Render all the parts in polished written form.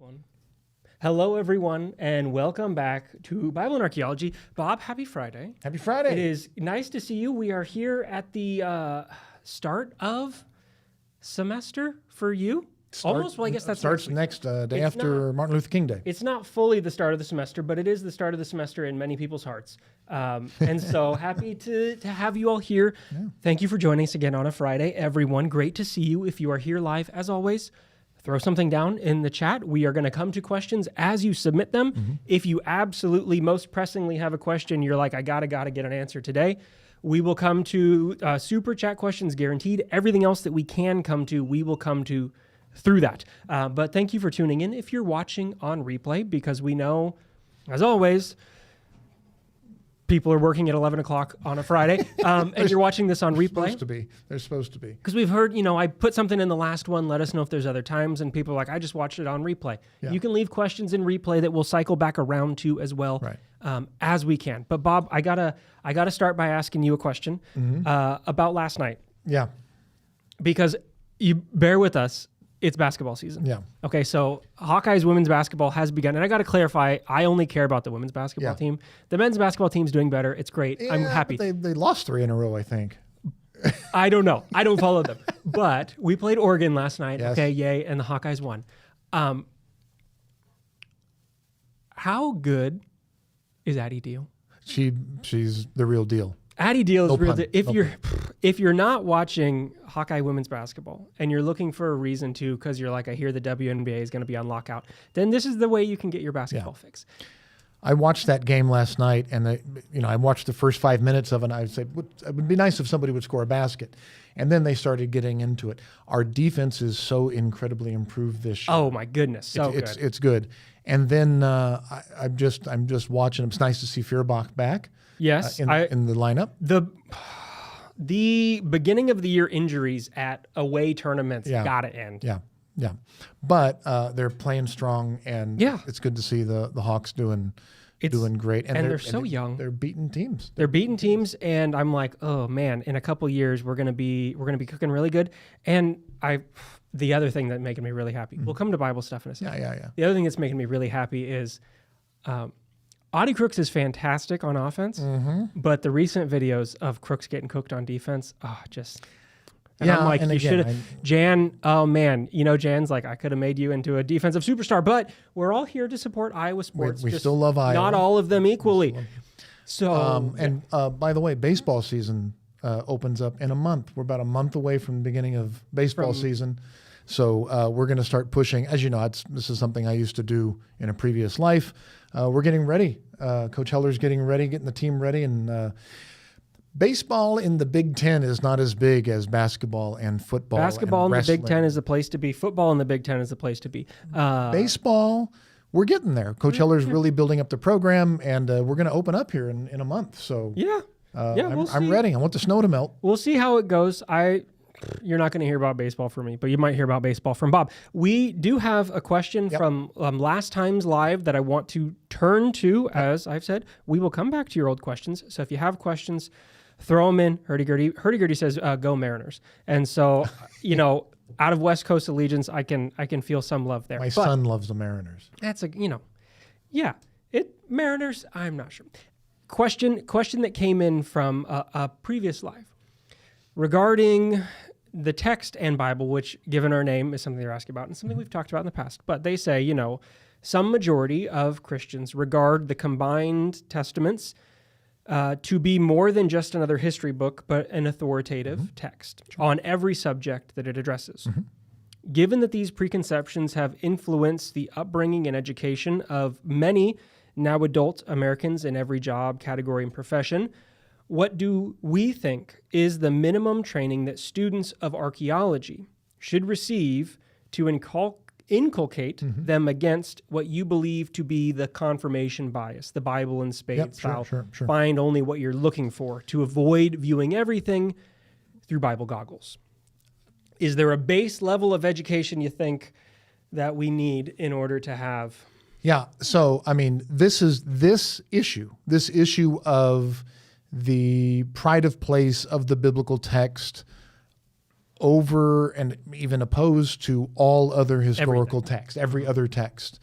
One. Hello, everyone, and welcome back to Bible and Archaeology. Bob, happy Friday. Happy Friday. It is nice to see you. We are here at the start of semester for you. Almost, well, I guess that starts next day after Martin Luther King Day. It's not fully the start of the semester, but it is the start of the semester in many people's hearts. And so happy to have you all here. Yeah. Thank you for joining us again on a Friday, everyone. Great to see you. If you are here live, as always, throw something down in the chat. We are going to come to questions as you submit them. Mm-hmm. If you absolutely most pressingly have a question, you're like, I gotta get an answer today, we will come to super chat questions guaranteed. Everything else that we can come to, we will come to through that. But thank you for tuning in if you're watching on replay, because we know, as always, people are working at 11 o'clock on a Friday, and you're watching this on replay. They're supposed to be. Because we've heard, I put something in the last one, let us know if there's other times, and people are like, I just watched it on replay. Yeah. You can leave questions in replay that we'll cycle back around to as well, right. As we can. But Bob, I gotta start by asking you a question about last night. Yeah. Because you bear with us, it's basketball season. Yeah. Okay, so Hawkeyes women's basketball has begun. And I got to clarify, I only care about the women's basketball team. The men's basketball team's doing better. It's great. Yeah, I'm happy. But they lost 3 in a row, I think. I don't know. I don't follow them. But we played Oregon last night. Yes. Okay, yay, and the Hawkeyes won. How good is Addie Deal? She's the real deal. Addie Deal is real. If you're not watching Hawkeye women's basketball and you're looking for a reason to, because you're like, I hear the WNBA is going to be on lockout, then this is the way you can get your basketball fix. I watched that game last night, and I watched the first 5 minutes of it. And I would say it would be nice if somebody would score a basket, and then they started getting into it. Our defense is so incredibly improved this year. Oh my goodness, it's good. And then I'm just watching. It's nice to see Feuerbach back. Yes, in the lineup. The beginning of the year injuries at away tournaments gotta end. Yeah. But they're playing strong, and it's good to see the Hawks doing great. And they're so young. They're beating teams. They're beating teams, and I'm like, oh man, in a couple years we're gonna be cooking really good. And the other thing that's making me really happy. We'll come to Bible stuff in a second. Yeah. The other thing that's making me really happy is Audie Crooks is fantastic on offense, but the recent videos of Crooks getting cooked on defense, I'm like, you should have, Jan, oh man, Jan's like, I could have made you into a defensive superstar, but we're all here to support Iowa sports. We still love Iowa. Not all of them equally. So, by the way, baseball season opens up in a month. We're about a month away from the beginning of baseball season. So we're going to start pushing. As you know, this is something I used to do in a previous life. We're getting ready. Coach Heller's getting the team ready. And baseball in the Big Ten is not as big as basketball and football. Basketball in the Big Ten is the place to be. Football in the Big Ten is the place to be. Baseball, we're getting there. Coach Heller's really building up the program, and we're going to open up here in a month. So I'm ready. I want the snow to melt. We'll see how it goes. You're not going to hear about baseball from me, but you might hear about baseball from Bob. We do have a question from last time's live that I want to turn to. As I've said, we will come back to your old questions. So if you have questions, throw them in. Hurdy-gurdy says, go Mariners. And so, out of West Coast allegiance, I can feel some love there. My son loves the Mariners. That's Mariners, I'm not sure. Question that came in from a previous live regarding the text and Bible, which, given our name, is something they're asking about and something we've talked about in the past. But they say, some majority of Christians regard the combined testaments to be more than just another history book, but an authoritative text on every subject that it addresses. Given that these preconceptions have influenced the upbringing and education of many now adult Americans in every job, category, and profession, what do we think is the minimum training that students of archaeology should receive to inculcate them against what you believe to be the confirmation bias, the Bible in spades style? Sure. Find only what you're looking for to avoid viewing everything through Bible goggles. Is there a base level of education you think that we need in order to have? Yeah. So, this issue of the pride of place of the biblical text over and even opposed to all other historical text, every other text.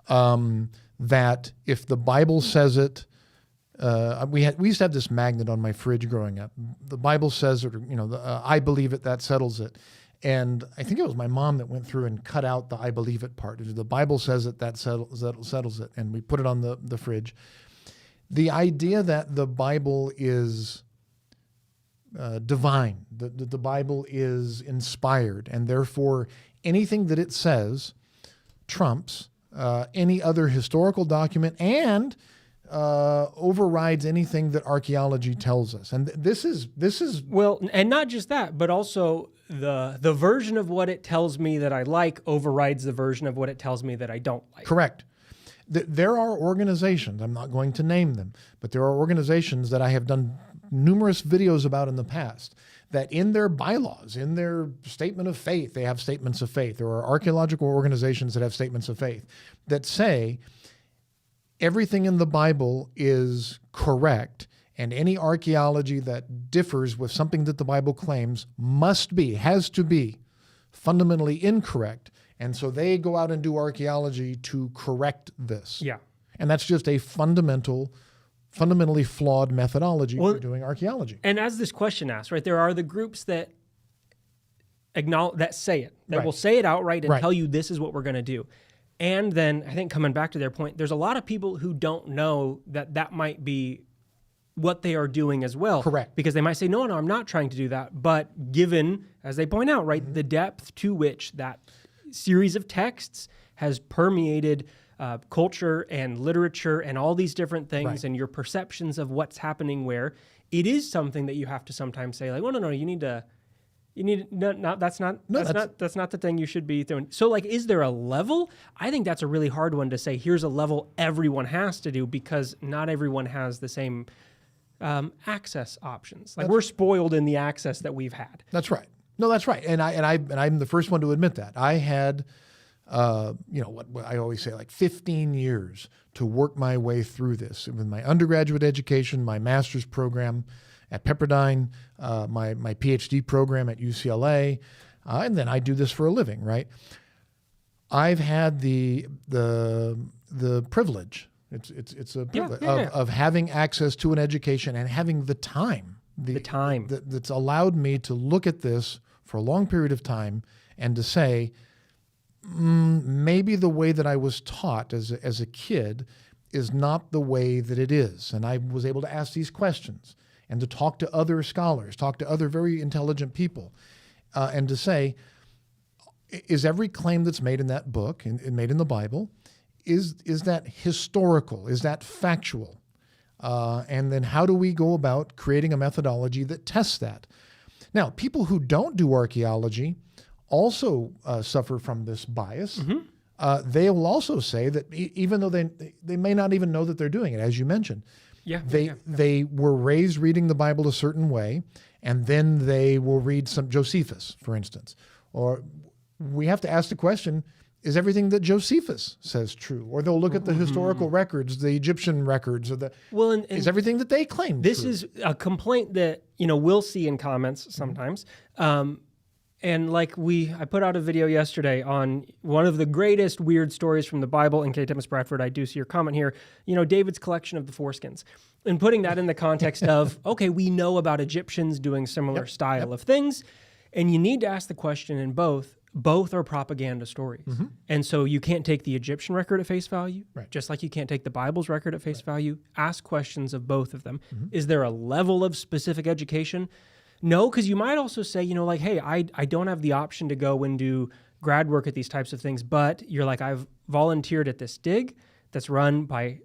That if the Bible says it, we used to have this magnet on my fridge growing up. The Bible says it, I believe it, that settles it. And I think it was my mom that went through and cut out the I believe it part. The Bible says it, that settles it. And we put it on the fridge. The idea that the Bible is divine, that the Bible is inspired, and therefore anything that it says trumps any other historical document and overrides anything that archaeology tells us. And this is well, and not just that, but also the version of what it tells me that I like overrides the version of what it tells me that I don't like. correct. There are organizations, I'm not going to name them, but there are organizations that I have done numerous videos about in the past that in their bylaws, in their statement of faith, they have statements of faith. There are archaeological organizations that have statements of faith that say everything in the Bible is correct, and any archaeology that differs with something that the Bible claims has to be fundamentally incorrect. And so they go out and do archaeology to correct this. Yeah. And that's just a fundamentally flawed methodology for doing archaeology. And as this question asks, right, there are the groups that acknowledge, that say it, that will say it outright and tell you this is what we're going to do. And then I think coming back to their point, there's a lot of people who don't know that that might be what they are doing as well. Correct. Because they might say, no, I'm not trying to do that. But given, as they point out, right, the depth to which that series of texts has permeated culture and literature and all these different things and your perceptions of what's happening where, it is something that you have to sometimes say, like, well, no, you need to, that's not the thing you should be doing. So, like, is there a level? I think that's a really hard one to say, here's a level everyone has to do, because not everyone has the same access options. Like, we're spoiled in the access that we've had. That's right. No, that's right. And I'm the first one to admit that. I had, what I always say, like 15 years to work my way through this. With my undergraduate education, my master's program at Pepperdine, my PhD program at UCLA, and then I do this for a living, right? I've had the privilege. It's a privilege of having access to an education and having the time. The time that's allowed me to look at this for a long period of time and to say, maybe the way that I was taught as a kid is not the way that it is. And I was able to ask these questions and to talk to other scholars, talk to other very intelligent people, and to say, is every claim that's made in that book and made in the Bible, is that historical? Is that factual? And then how do we go about creating a methodology that tests that? Now, people who don't do archaeology also suffer from this bias. They will also say that even though they may not even know that they're doing it, as you mentioned, they were raised reading the Bible a certain way, and then they will read some Josephus, for instance. Or we have to ask the question, is everything that Josephus says true? Or they'll look at the historical records, the Egyptian records, or is everything that they claim this true? Is a complaint that we'll see in comments sometimes. And like I put out a video yesterday on one of the greatest weird stories from the Bible. And K. Thomas Bradford, I do see your comment here. David's collection of the foreskins, and putting that in the context of, okay, we know about Egyptians doing similar style of things, and you need to ask the question in both. Both are propaganda stories. And so you can't take the Egyptian record at face value, just like you can't take the Bible's record at face value. Ask questions of both of them. Is there a level of specific education? No, because you might also say, like, hey, I don't have the option to go and do grad work at these types of things, but you're like, I've volunteered at this dig that's run by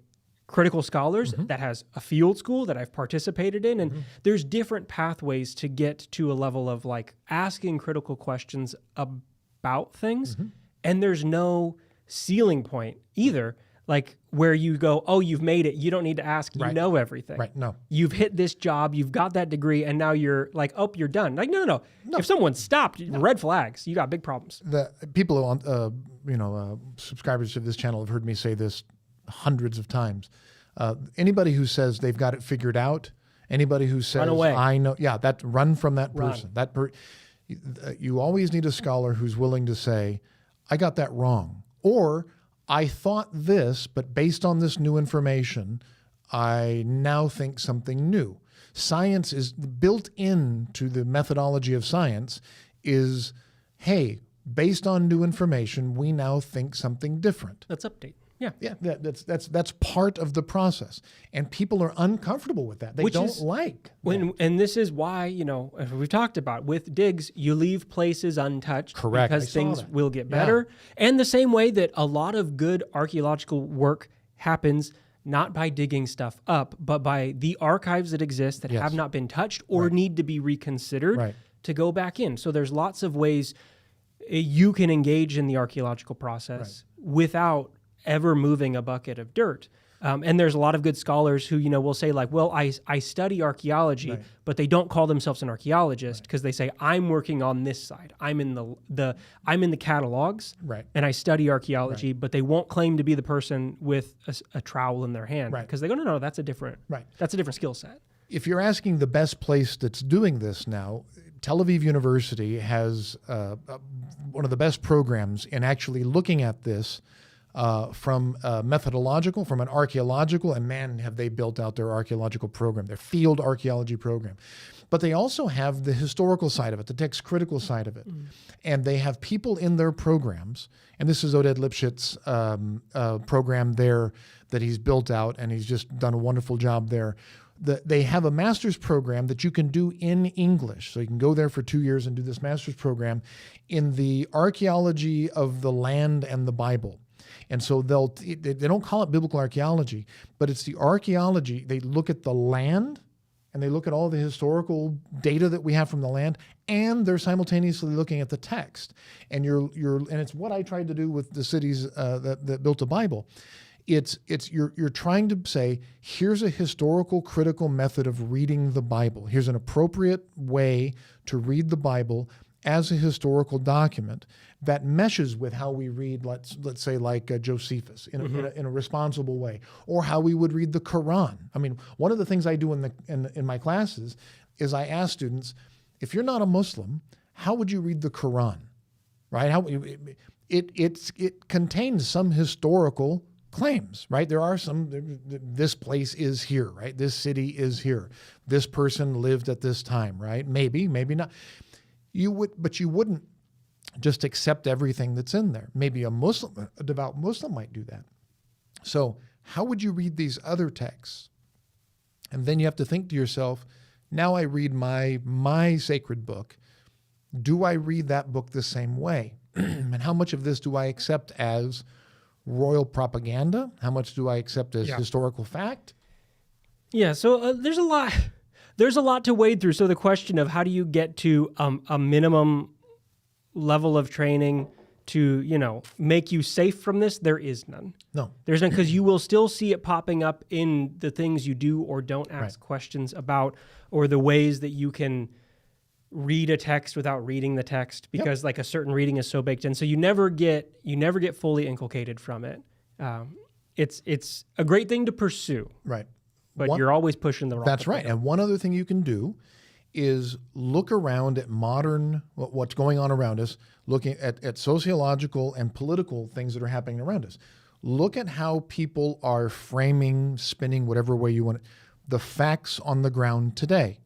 critical scholars that has a field school that I've participated in. And there's different pathways to get to a level of like asking critical questions about things. And there's no ceiling point either, like where you go, oh, you've made it, you don't need to ask, you know everything. No. You've hit this job, you've got that degree, and now you're like, oh, you're done. Like, no. If someone stopped, red flags, you got big problems. The people on, subscribers to this channel have heard me say this hundreds of times. Anybody who says they've got it figured out, anybody who says, run away. I know, run from that person. You always need a scholar who's willing to say, I got that wrong. Or I thought this, but based on this new information, I now think something new. Science is built into the methodology of science is, hey, based on new information, we now think something different. Let's update. Yeah. Yeah, that's part of the process. And people are uncomfortable with that. They don't like that. And this is why, you know, as we've talked about, with digs, you leave places untouched. Correct. Because things will get better. And the same way that a lot of good archaeological work happens not by digging stuff up, but by the archives that exist that have not been touched or need to be reconsidered to go back in. So there's lots of ways you can engage in the archaeological process without ever moving a bucket of dirt. And there's a lot of good scholars who, you know, will say like, well, I study archaeology, but they don't call themselves an archaeologist because they say, I'm working on this side. I'm in the catalogs and I study archaeology, but they won't claim to be the person with a trowel in their hand because they go, no, that's a different skill set. If you're asking the best place that's doing this now, Tel Aviv University has one of the best programs in actually looking at this from methodological, from an archaeological, and man, have they built out their archaeological program, their field archaeology program. But they also have the historical side of it, the text critical side of it. And they have people in their programs, and this is Oded Lipschitz's program there that he's built out, and he's just done a wonderful job there. They have a master's program that you can do in English. So you can go there for 2 years and do this master's program in the archaeology of the land and the Bible. And so they don't call it biblical archaeology, but it's the archaeology. They look at the land and they look at all the historical data that we have from the land, and they're simultaneously looking at the text. And and it's what I tried to do with the cities that built the Bible. You're trying to say, here's a historical critical method of reading the Bible. Here's an appropriate way to read the Bible as a historical document that meshes with how we read, let's say, like Josephus in a responsible way, or how we would read the Quran. I mean, one of the things I do in my classes is I ask students, if you're not a Muslim, how would you read the Quran? Right? It contains some historical claims, right? There are some, this place is here, right? This city is here. This person lived at this time, right? Maybe not. But you wouldn't just accept everything that's in there. Maybe a devout Muslim might do that. So how would you read these other texts? And then you have to think to yourself, now I read my sacred book. Do I read that book the same way? And how much of this do I accept as royal propaganda? How much do I accept as historical fact? Yeah, so there's a lot to wade through. So the question of how do you get to a minimum level of training to, you know, make you safe from this, there is none. No. There's none, because you will still see it popping up in the things you do or don't ask questions about, or the ways that you can read a text without reading the text, because like a certain reading is so baked in. So you never get fully inculcated from it. It's a great thing to pursue. Right. But you're always pushing the wrong. That's right. And one other thing you can do is look around at what's going on around us, looking at sociological and political things that are happening around us. Look at how people are framing, spinning, whatever way you want it, the facts on the ground today.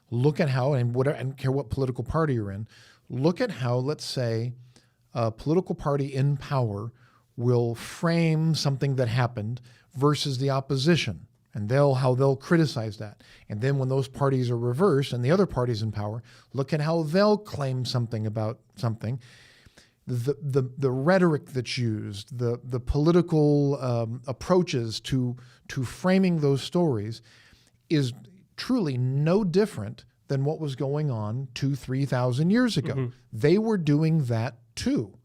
Look at how, and I don't care what political party you're in, look at how, let's say, a political party in power will frame something that happened versus the opposition. And how they'll criticize that. And then when those parties are reversed and the other party's in power, look at how they'll claim something about something. The rhetoric that's used, the political approaches to framing those stories is truly no different than what was going on 2,000-3,000 years ago. Mm-hmm. They were doing that too.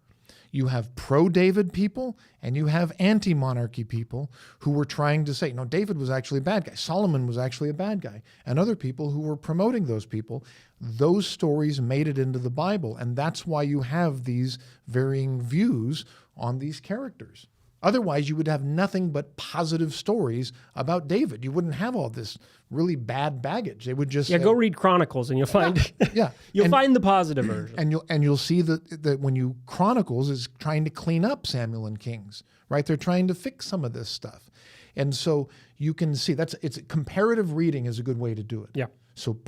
You have pro-David people and you have anti-monarchy people who were trying to say, no, David was actually a bad guy. Solomon was actually a bad guy. And other people who were promoting those people. Those stories made it into the Bible. And that's why you have these varying views on these characters. Otherwise, you would have nothing but positive stories about David. You wouldn't have all this really bad baggage. They would just Yeah, say, go read Chronicles and you'll find yeah, you'll find the positive version. and you'll see that when you Chronicles is trying to clean up Samuel and Kings, right? They're trying to fix some of this stuff, and so you can see it's comparative reading is a good way to do it. Yeah. So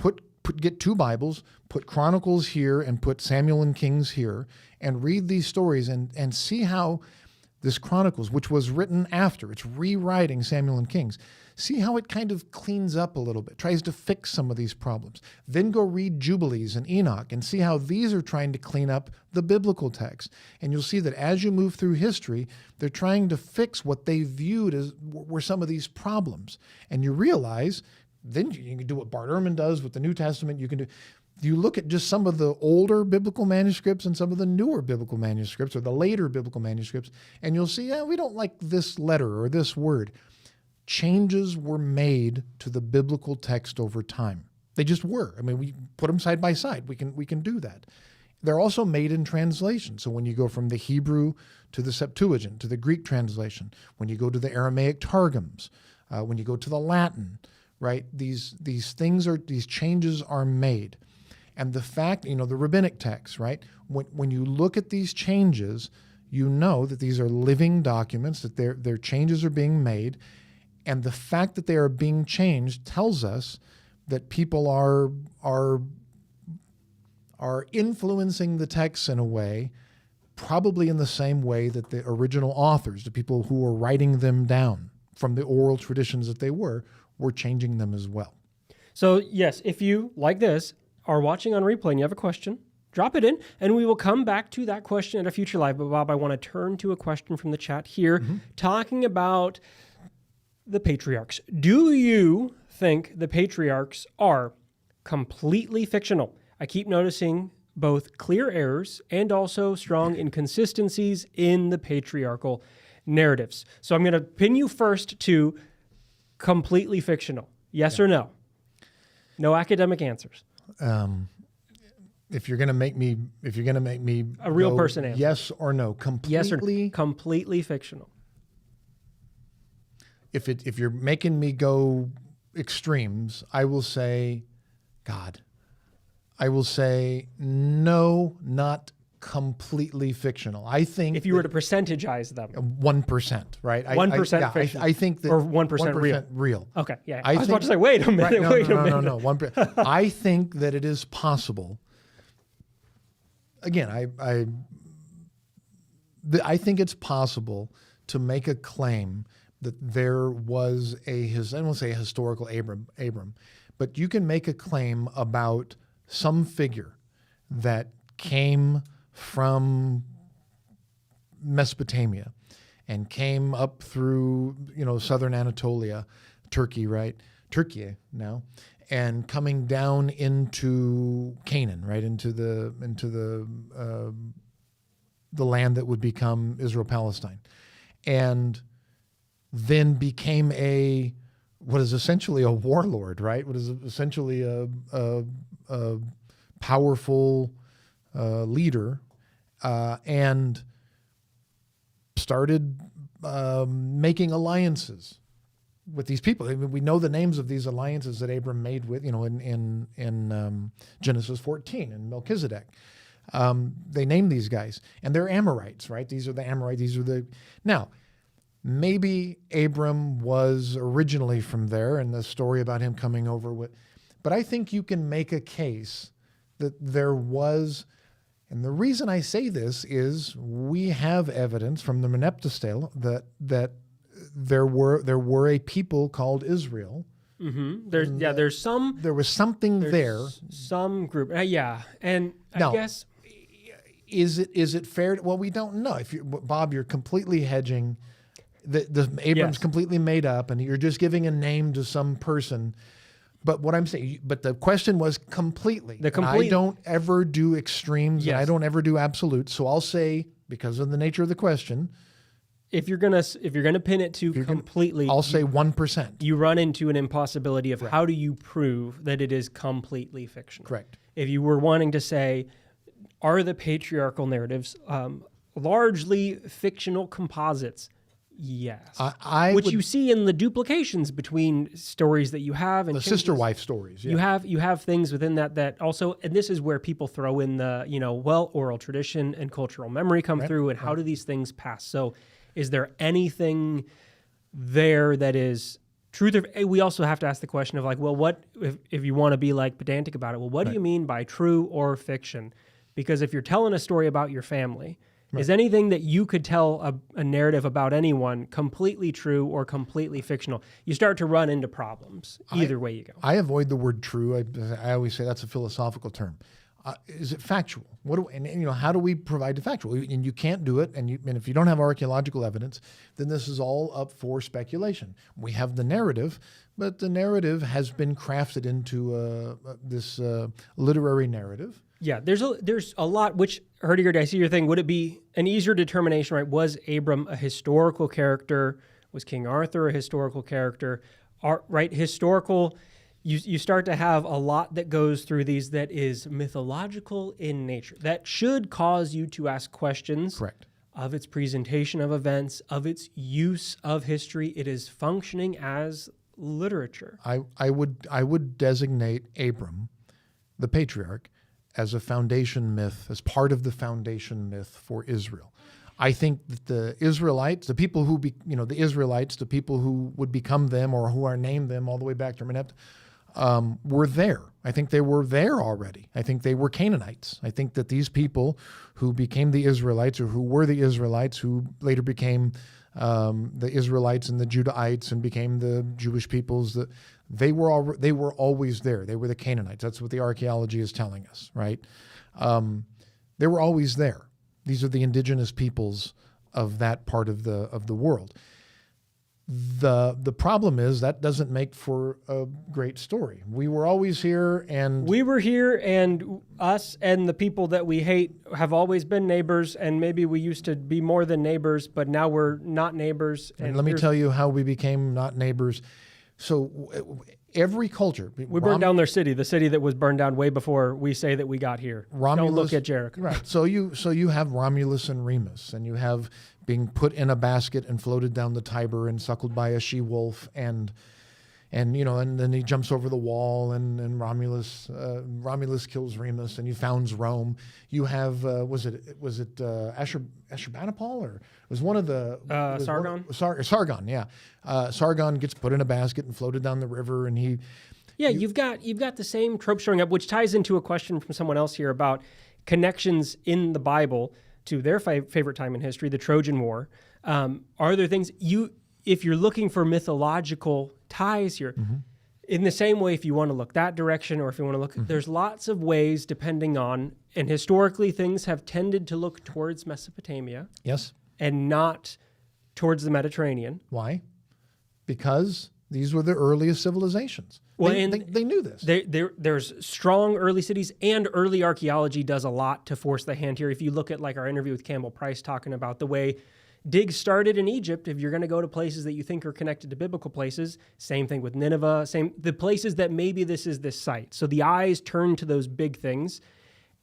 get two Bibles, put Chronicles here, and put Samuel and Kings here, and read these stories and see how this Chronicles, which was written after, it's rewriting Samuel and Kings. See how it kind of cleans up a little bit, tries to fix some of these problems. Then go read Jubilees and Enoch and see how these are trying to clean up the biblical text. And you'll see that as you move through history, they're trying to fix what they viewed as were some of these problems. And you realize, then you can do what Bart Ehrman does with the New Testament. You look at just some of the older biblical manuscripts and some of the newer biblical manuscripts or the later biblical manuscripts, and you'll see, we don't like this letter or this word. Changes were made to the biblical text over time. They just were. I mean, we put them side by side. We can do that. They're also made in translation. So when you go from the Hebrew to the Septuagint, to the Greek translation, when you go to the Aramaic Targums, when you go to the Latin, right? These changes are made. And the fact, the rabbinic texts, right? When you look at these changes, you know that these are living documents, that their changes are being made. And the fact that they are being changed tells us that people are influencing the texts in a way, probably in the same way that the original authors, the people who were writing them down from the oral traditions that they were changing them as well. So yes, if you, like this, are watching on replay and you have a question, drop it in, and we will come back to that question at a future live. But Bob, I want to turn to a question from the chat here, talking about the patriarchs. Do you think the patriarchs are completely fictional? I keep noticing both clear errors and also strong inconsistencies in the patriarchal narratives. So I'm going to pin you first to completely fictional. Yes or no? No academic answers. If you're going to make me a real person answer. Yes or no, completely. Yes or no. Completely fictional. If you're making me go extremes, I will say, God. I will say no, not completely fictional. I think if you were to percentagize them, 1%, right? 1% fictional. I think that or 1% real. Okay, yeah. I was about to say, wait a minute. Right, wait a minute. No. 1%. I think that it is possible. Again, I think it's possible to make a claim that there was I don't want to say a historical Abram, but you can make a claim about some figure that came from Mesopotamia and came up through, southern Anatolia, Turkey, right? Turkey now, and coming down into Canaan, right? Into the land that would become Israel-Palestine. And then became what is essentially a warlord, right? What is essentially a powerful leader, and started making alliances with these people. I mean, we know the names of these alliances that Abram made with, in Genesis 14 and Melchizedek. They name these guys, and they're Amorites, right? These are the Amorites. Now, maybe Abram was originally from there, and the story about him coming over with, but I think you can make a case that there was, and the reason I say this is we have evidence from the Merneptah Stele that there were a people called Israel. Mm-hmm. There was something there. Some group, and now, I guess is it fair? Well, we don't know. Bob, you're completely hedging. Abram's completely made up, and you're just giving a name to some person. But what I'm saying, the question was completely. I don't ever do extremes, and I don't ever do absolutes. So I'll say, because of the nature of the question, if you're gonna pin it to completely, I'll say 1%. You run into an impossibility of how do you prove that it is completely fictional? Correct. If you were wanting to say, are the patriarchal narratives largely fictional composites? Yes. Which you see in the duplications between stories that you have and the sister wife stories. Yeah. You have things within that also, and this is where people throw in the, oral tradition and cultural memory come through, and how do these things pass? So is there anything there that is truth? We also have to ask the question of like, well, what, if you want to be like pedantic about it, well, what do you mean by true or fiction? Because if you're telling a story about your family, is anything that you could tell a narrative about anyone completely true or completely fictional? You start to run into problems either way you go. I avoid the word true. I always say that's a philosophical term. Is it factual? How do we provide the factual? And you can't do it. And if you don't have archaeological evidence, then this is all up for speculation. We have the narrative, but the narrative has been crafted into this literary narrative. Yeah, there's a lot. Which, Herdiger, I see your thing. Would it be an easier determination? Right? Was Abram a historical character? Was King Arthur a historical character? Right, historical. You start to have a lot that goes through these that is mythological in nature. That should cause you to ask questions. Correct. Of its presentation of events, of its use of history. It is functioning as literature. I would designate Abram, the patriarch, as a foundation myth, as part of the foundation myth for Israel. I think that the Israelites, the people who the people who would become them or who are named them all the way back to Merneptah, were there. I think they were there already. I think they were Canaanites. I think that these people who became the Israelites, or who were the Israelites, who later became the Israelites and the Judahites and became the Jewish peoples, they were always there. They were the Canaanites. That's what the archaeology is telling us, right? They were always there. These are the indigenous peoples of that part of the world. The problem is that doesn't make for a great story. We were always here, and us and the people that we hate have always been neighbors, and maybe we used to be more than neighbors, but now we're not neighbors. And let me tell you how we became not neighbors. So every culture... We burned down their city, the city that was burned down way before we say that we got here. Don't look at Jericho. Right. So you have Romulus and Remus, and you have being put in a basket and floated down the Tiber and suckled by a she-wolf, and then he jumps over the wall, and Romulus kills Remus, and he founds Rome. You have was it Ashurbanipal, or it was one of the Sargon? Sargon, yeah. Sargon gets put in a basket and floated down the river, and he... Yeah, you've got the same trope showing up, which ties into a question from someone else here about connections in the Bible to their favorite time in history, the Trojan War. Are there things if you're looking for mythological ties here, in the same way, if you want to look that direction, or if you want to look, there's lots of ways depending on, and historically things have tended to look towards Mesopotamia. Yes. And not towards the Mediterranean. Why? Because these were the earliest civilizations. Well, they knew this. There's strong early cities, and early archaeology does a lot to force the hand here. If you look at like our interview with Campbell Price talking about the way digs started in Egypt, if you're going to go to places that you think are connected to biblical places, same thing with Nineveh, the places that maybe this is this site. So the eyes turn to those big things.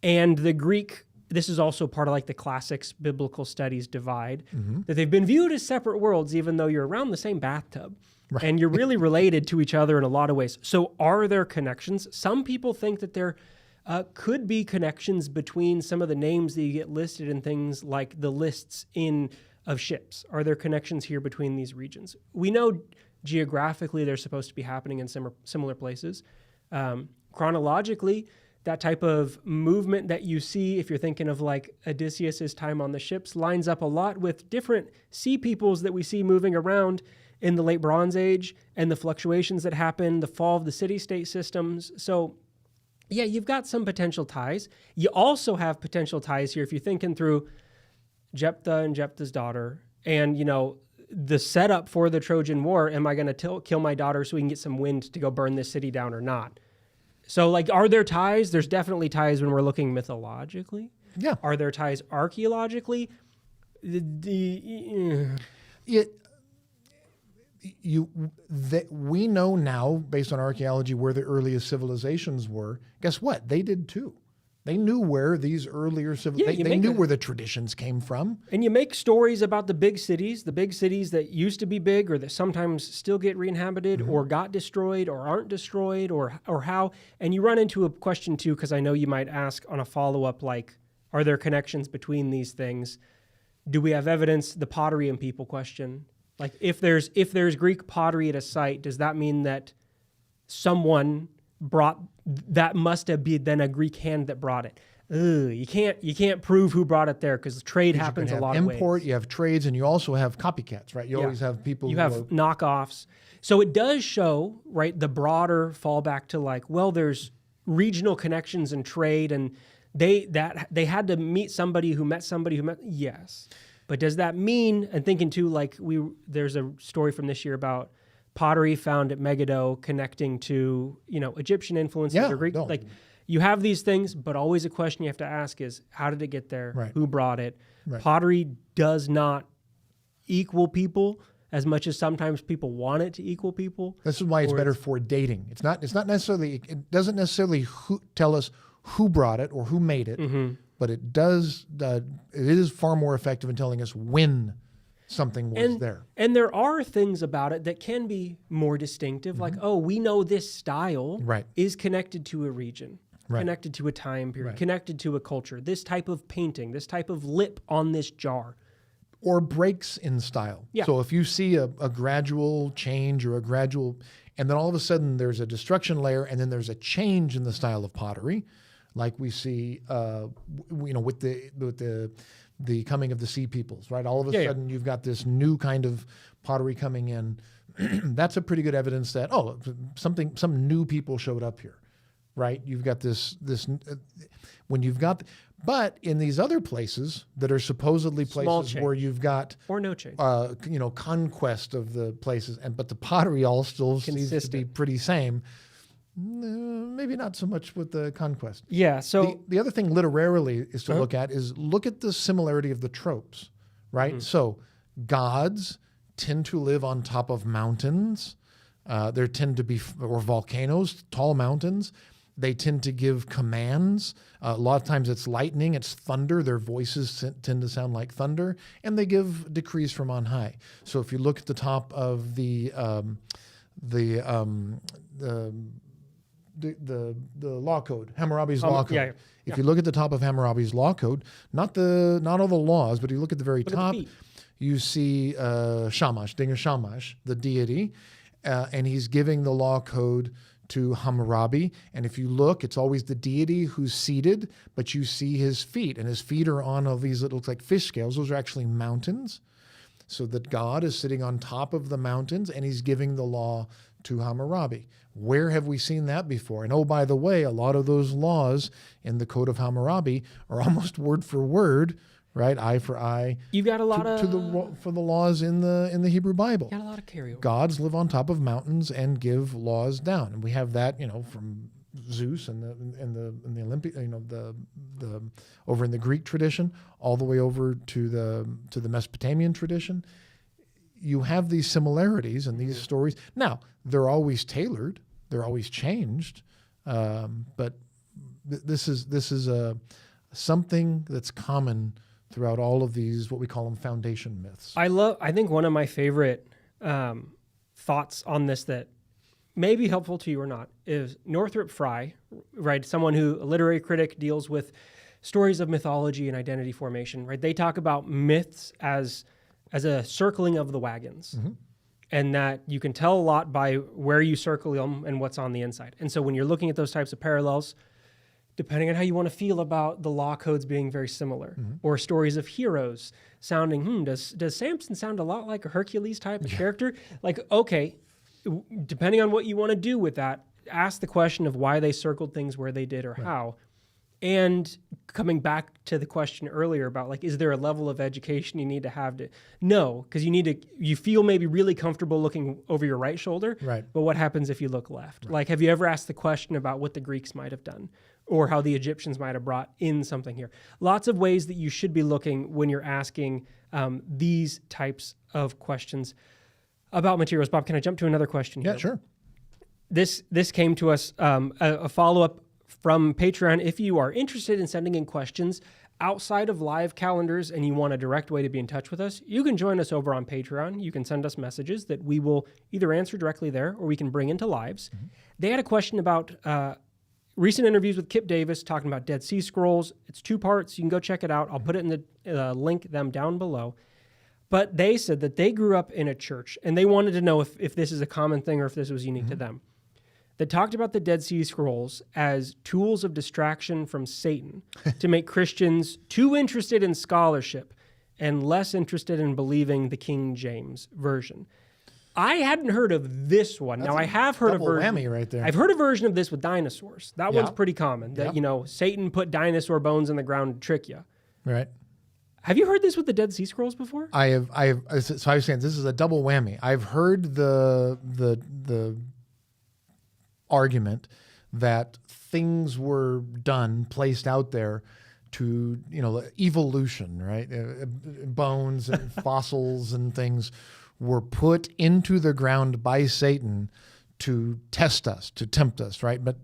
And the Greek, this is also part of like the classics biblical studies divide, that they've been viewed as separate worlds, even though you're around the same bathtub. Right. And you're really related to each other in a lot of ways. So are there connections? Some people think that there could be connections between some of the names that you get listed in things like the lists of ships. Are there connections here between these regions? We know geographically they're supposed to be happening in similar places. Chronologically, that type of movement that you see, if you're thinking of like Odysseus's time on the ships, lines up a lot with different sea peoples that we see moving around in the late Bronze Age, and the fluctuations that happen, the fall of the city-state systems. So yeah, you've got some potential ties. You also have potential ties here if you're thinking through Jephthah and Jephthah's daughter, and the setup for the Trojan War. Am I going to kill my daughter so we can get some wind to go burn this city down or not? So like, are there ties? There's definitely ties when we're looking mythologically. Yeah. Are there ties archaeologically? We know now, based on archaeology, where the earliest civilizations were. Guess what? They did too. They knew where these earlier they knew where the traditions came from. And you make stories about the big cities that used to be big or that sometimes still get re-inhabited or got destroyed or aren't destroyed or how. And you run into a question too, because I know you might ask on a follow-up, like, are there connections between these things? Do we have evidence? The pottery and people question. Like if there's Greek pottery at a site, does that mean that someone brought that must have been then a Greek hand that brought it? You can't prove who brought it there because trade happens a lot of ways. Import, you have trades, and you also have copycats, right? You always have people. You have knockoffs. So it does show, right, the broader fallback to like, well, there's regional connections and trade, and they had to meet somebody who met somebody who met. Yes, but does that mean? And thinking too, like there's a story from this year about pottery found at Megiddo connecting to, Egyptian influences or Greek. Like you have these things, but always a question you have to ask is, how did it get there? Right. Who brought it? Right. Pottery does not equal people as much as sometimes people want it to equal people. This is why it's better for dating. It's not necessarily, it doesn't necessarily tell us who brought it or who made it, but it does, it is far more effective in telling us when something was there. And there are things about it that can be more distinctive, like, oh, we know this style is connected to a region, connected to a time period, connected to a culture, this type of painting, this type of lip on this jar. Or breaks in style. Yeah. So if you see a gradual change or a gradual, and then all of a sudden there's a destruction layer and then there's a change in the style of pottery, like we see, with the coming of the Sea Peoples, right? All of a sudden you've got this new kind of pottery coming in. That's a pretty good evidence that, some new people showed up here, right? You've got this when you've got, but in these other places that are supposedly places where you've got or no change, conquest of the places, but the pottery all still seems to be pretty same. Maybe not so much with the conquest. Yeah. So the other thing literarily is to look at the similarity of the tropes, right? So gods tend to live on top of mountains. There tend to be, or volcanoes, tall mountains. They tend to give commands. A lot of times it's lightning, it's thunder. Their voices tend to sound like thunder, and they give decrees from on high. So if you look at the top of the law code, Hammurabi's law code. If you look at the top of Hammurabi's law code, not all the laws, but you look at the very top, you see Shamash, Dinger Shamash, the deity, and he's giving the law code to Hammurabi. And if you look, it's always the deity who's seated, but you see his feet, and his feet are on all these that look like fish scales. Those are actually mountains. So that God is sitting on top of the mountains, and he's giving the law to Hammurabi. Where have we seen that before? And oh, by the way, a lot of those laws in the Code of Hammurabi are almost word for word, right? Eye for eye. You've got a lot for the laws in the Hebrew Bible. Got a lot of carryover. Gods live on top of mountains and give laws down, and we have that, from Zeus and the Olympic, the over in the Greek tradition, all the way over to the Mesopotamian tradition. You have these similarities and these stories. Now, they're always tailored, they're always changed, but this is something that's common throughout all of these, what we call them foundation myths. I think one of my favorite thoughts on this that may be helpful to you or not is Northrop Frye, right? Someone who, a literary critic, deals with stories of mythology and identity formation, right? They talk about myths as a circling of the wagons, and that you can tell a lot by where you circle them and what's on the inside. And so when you're looking at those types of parallels, depending on how you want to feel about the law codes being very similar, or stories of heroes sounding, does Samson sound a lot like a Hercules type of character? Like, okay, depending on what you want to do with that, ask the question of why they circled things where they did or how. And coming back to the question earlier about, like, is there a level of education you need to have to? No, because you feel maybe really comfortable looking over your right shoulder. Right. But what happens if you look left? Right. Like, have you ever asked the question about what the Greeks might have done, or how the Egyptians might have brought in something here? Lots of ways that you should be looking when you're asking these types of questions about materials. Bob, can I jump to another question here? Yeah, sure. This came to us, a follow-up from Patreon. If you are interested in sending in questions outside of live calendars and you want a direct way to be in touch with us, you can join us over on Patreon. You can send us messages that we will either answer directly there or we can bring into lives. They had a question about recent interviews with Kip Davis talking about Dead Sea Scrolls. It's 2 parts. You can go check it out. I'll put it in the link them down below. But they said that they grew up in a church and they wanted to know if this is a common thing or if this was unique to them. That talked about the Dead Sea Scrolls as tools of distraction from Satan to make Christians too interested in scholarship and less interested in believing the King James Version. I hadn't heard of this one. Now, I have heard a version. Double whammy right there. I've heard a version of this with dinosaurs. That one's pretty common. That, Satan put dinosaur bones in the ground to trick you. Right. Have you heard this with the Dead Sea Scrolls before? I have. So I was saying this is a double whammy. I've heard the argument that things were done, placed out there to, evolution, right? Bones and fossils and things were put into the ground by Satan to test us, to tempt us, right? But,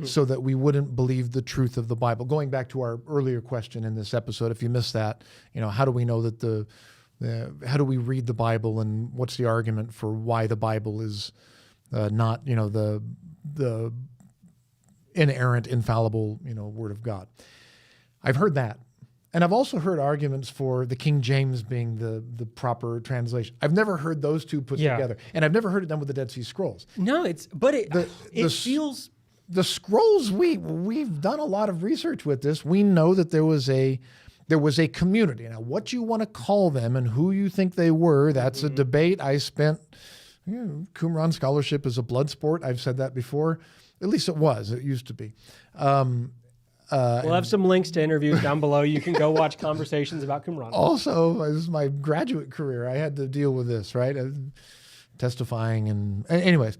so that we wouldn't believe the truth of the Bible. Going back to our earlier question in this episode, if you missed that, how do we know that how do we read the Bible and what's the argument for why the Bible is not, the inerrant, infallible, Word of God? I've heard that. And I've also heard arguments for the King James being the proper translation. I've never heard those two put together. And I've never heard it done with the Dead Sea Scrolls. No, it feels... The scrolls, we've done a lot of research with this. We know that there was a community. Now, what you want to call them and who you think they were, that's a debate. I spent... Qumran scholarship is a blood sport. I've said that before. At least it was. It used to be. We'll have some links to interviews down below. You can go watch conversations about Qumran. Also, this is my graduate career. I had to deal with this, right? Testifying and anyways.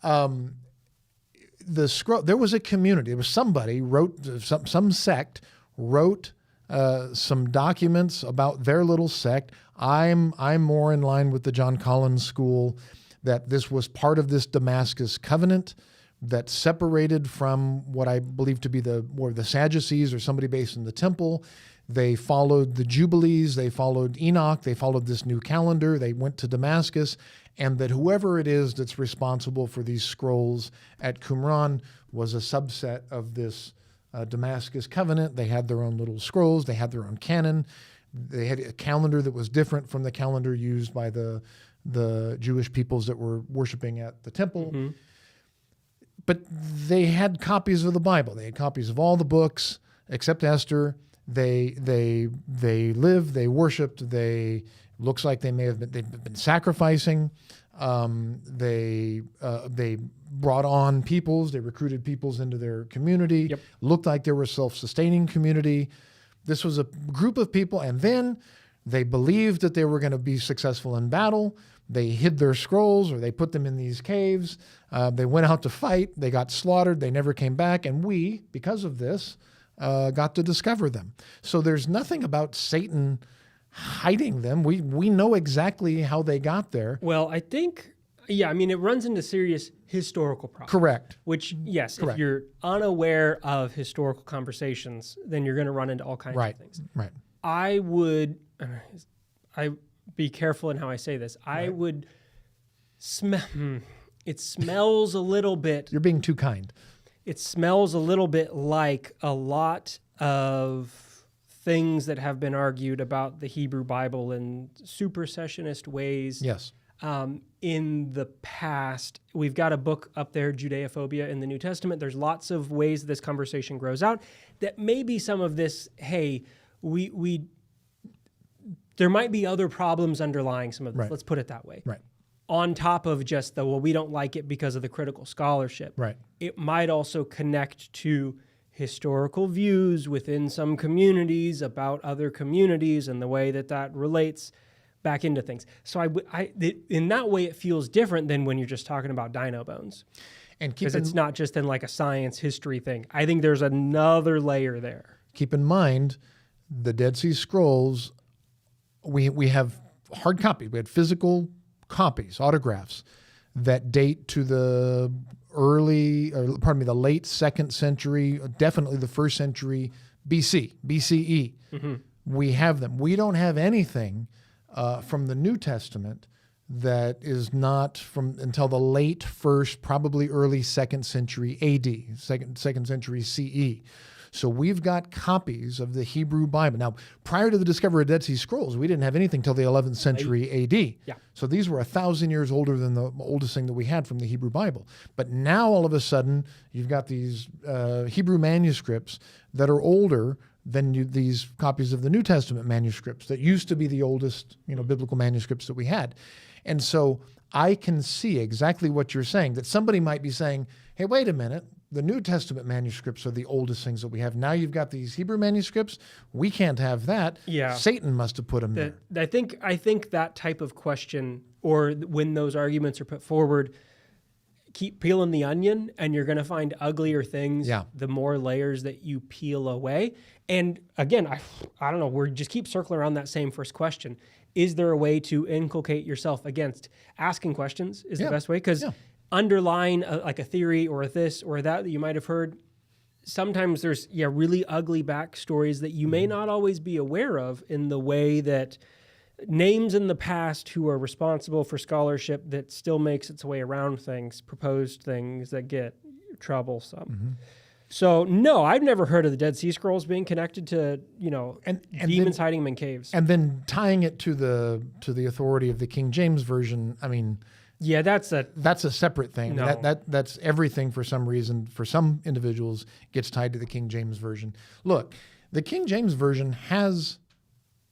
The scroll. There was a community. There was somebody wrote some sect wrote some documents about their little sect. I'm more in line with the John Collins school that this was part of this Damascus covenant that separated from what I believe to be the Sadducees or somebody based in the temple. They followed the Jubilees. They followed Enoch. They followed this new calendar. They went to Damascus, and that whoever it is that's responsible for these scrolls at Qumran was a subset of this Damascus covenant. They had their own little scrolls. They had their own canon. They had a calendar that was different from the calendar used by the Jewish peoples that were worshiping at the temple. Mm-hmm. But they had copies of the Bible. They had copies of all the books except Esther. They lived, they worshipped, looks like they've been sacrificing. They brought on peoples. They recruited peoples into their community. Yep. Looked like they were a self-sustaining community. This was a group of people, and then they believed that they were going to be successful in battle. They hid their scrolls, or they put them in these caves. They went out to fight. They got slaughtered. They never came back. And we, because of this, got to discover them. So there's nothing about Satan hiding them. We know exactly how they got there. Well, I think, it runs into serious historical problems. Correct. Which, yes, Correct. If you're unaware of historical conversations, then you're going to run into all kinds of things. Right. I be careful in how I say this. Right. I would smell. It smells a little bit. You're being too kind. It smells a little bit like a lot of things that have been argued about the Hebrew Bible in supersessionist ways. Yes. In the past, we've got a book up there, Judeophobia in the New Testament. There's lots of ways this conversation grows out. That maybe some of this, hey, there might be other problems underlying some of this. Right. Let's put it that way. Right. On top of just we don't like it because of the critical scholarship. Right. It might also connect to historical views within some communities about other communities and the way that relates back into things. So in that way, it feels different than when you're just talking about dino bones. And because it's not just in like a science history thing. I think there's another layer there. Keep in mind, the Dead Sea Scrolls, we have hard copies. We had physical copies, autographs, that date to the the late 2nd century, definitely the 1st century BCE. We have them. We don't have anything from the New Testament that is not from until the late 1st, probably early 2nd century AD, second century CE. So we've got copies of the Hebrew Bible. Now, prior to the discovery of Dead Sea Scrolls, we didn't have anything till the 11th century AD. Yeah. So these were 1,000 years older than the oldest thing that we had from the Hebrew Bible. But now, all of a sudden, you've got these Hebrew manuscripts that are older than these copies of the New Testament manuscripts that used to be the oldest, biblical manuscripts that we had. And so I can see exactly what you're saying, that somebody might be saying, hey, wait a minute, the New Testament manuscripts are the oldest things that we have. Now you've got these Hebrew manuscripts. We can't have that. Yeah. Satan must have put them there. I think that type of question, or when those arguments are put forward, keep peeling the onion and you're going to find uglier things the more layers that you peel away. And again, I don't know, we just keep circling around that same first question. Is there a way to inculcate yourself against asking questions is the best way? Because underlying like a theory or a this or that you might have heard, sometimes there's really ugly backstories that you may not always be aware of, in the way that names in the past who are responsible for scholarship that still makes its way around things, proposed things that get troublesome. So no, I've never heard of the Dead Sea Scrolls being connected to, and demons hiding them in caves. And then tying it to the authority of the King James Version, I mean, yeah, that's a separate thing. No. That's everything for some reason. For some individuals, gets tied to the King James Version. Look, the King James Version has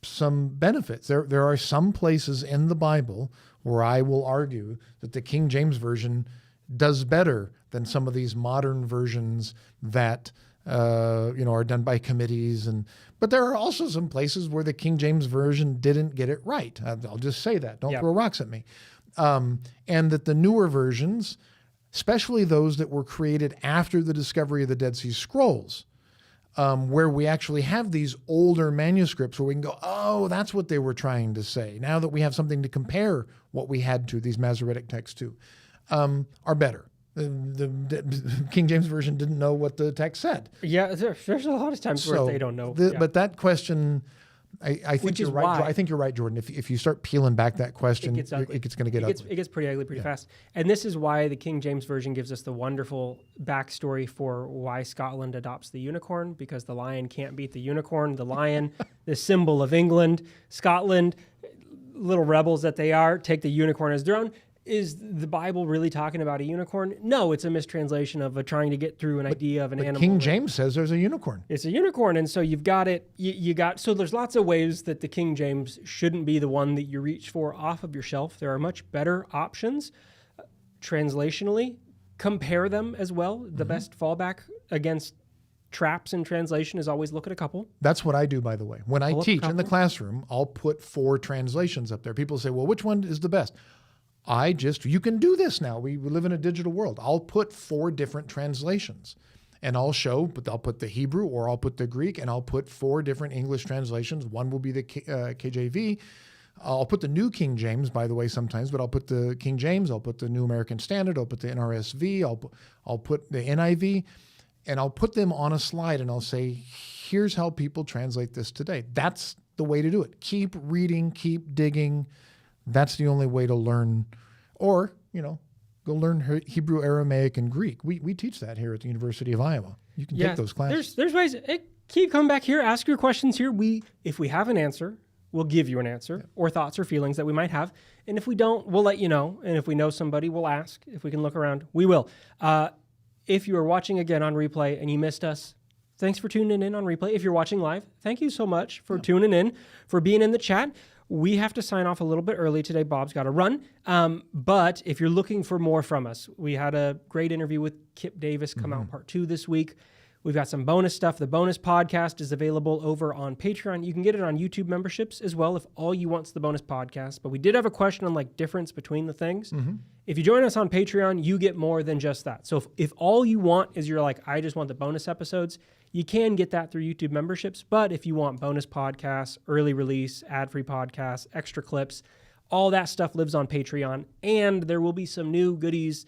some benefits. There are some places in the Bible where I will argue that the King James Version does better than some of these modern versions that are done by committees. But there are also some places where the King James Version didn't get it right. I'll just say that. Don't throw rocks at me. And that the newer versions, especially those that were created after the discovery of the Dead Sea Scrolls, where we actually have these older manuscripts where we can go, oh, that's what they were trying to say. Now that we have something to compare what we had to, these Masoretic texts to, are better. The King James Version didn't know what the text said. Yeah, there's a lot of times where they don't know. But that question, I think you're right. I think you're right, Jordan. If you start peeling back that question, it's going to get ugly. It gets pretty ugly pretty fast. And this is why the King James Version gives us the wonderful backstory for why Scotland adopts the unicorn, because the lion can't beat the unicorn. The lion, the symbol of England, Scotland, little rebels that they are, take the unicorn as their own. Is the Bible really talking about a unicorn? No, it's a mistranslation of trying to get through an idea of an animal. King James says there's a unicorn. It's a unicorn, and so you've got it. So there's lots of ways that the King James shouldn't be the one that you reach for off of your shelf. There are much better options translationally. Compare them as well. The best fallback against traps in translation is always look at a couple. That's what I do, by the way. When I teach in the classroom, I'll put 4 translations up there. People say, well, which one is the best? You can do this now. We live in a digital world. I'll put 4 different translations and I'll put the Hebrew or I'll put the Greek and I'll put 4 different English translations. One will be the KJV. I'll put the New King James, by the way, sometimes, but I'll put the King James. I'll put the New American Standard. I'll put the NRSV. I'll put the NIV, and I'll put them on a slide and I'll say, here's how people translate this today. That's the way to do it. Keep reading, keep digging. That's the only way to learn, or, go learn Hebrew, Aramaic, and Greek. We teach that here at the University of Iowa. You can take those classes. There's ways. Keep coming back here. Ask your questions here. If we have an answer, we'll give you an answer, or thoughts or feelings that we might have. And if we don't, we'll let you know. And if we know somebody, we'll ask. If we can look around, we will. If you are watching again on replay and you missed us, thanks for tuning in on replay. If you're watching live, thank you so much for tuning in, for being in the chat. We have to sign off a little bit early today. Bob's got to run. But if you're looking for more from us, we had a great interview with Kip Davis come out part 2 this week. We've got some bonus stuff. The bonus podcast is available over on Patreon. You can get it on YouTube memberships as well if all you want is the bonus podcast. But we did have a question on difference between the things. If you join us on Patreon, you get more than just that. So if all you want is I just want the bonus episodes, you can get that through YouTube memberships. But if you want bonus podcasts, early release, ad-free podcasts, extra clips, all that stuff lives on Patreon. And there will be some new goodies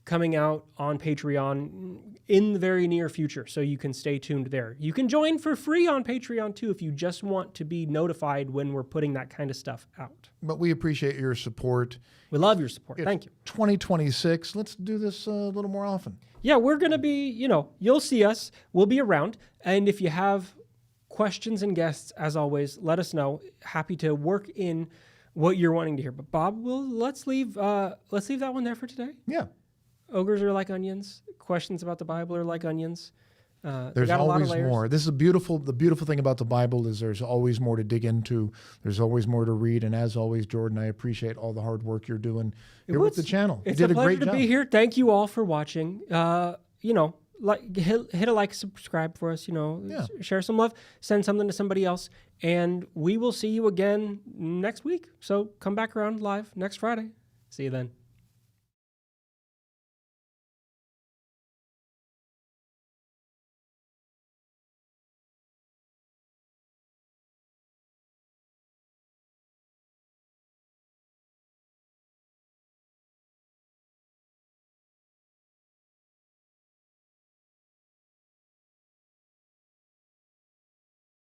coming out on Patreon in the very near future, so you can stay tuned there. You can join for free on Patreon too if you just want to be notified when we're putting that kind of stuff out. But we appreciate your support. We love your support. Thank you. 2026, let's do this a little more often. Yeah, we're going to be, you'll see us. We'll be around. And if you have questions and guests, as always, let us know. Happy to work in what you're wanting to hear. But Bob, let's leave that one there for today. Yeah. Ogres are like onions. Questions about the Bible are like onions. There's always more. This is the beautiful thing about the Bible is there's always more to dig into. There's always more to read. And as always, Jordan, I appreciate all the hard work you're doing here with the channel. It's you did a pleasure great to job. be here. Thank you all for watching. Hit a like, subscribe for us. Share some love, send something to somebody else, and we will see you again next week. So come back around live next Friday. See you then.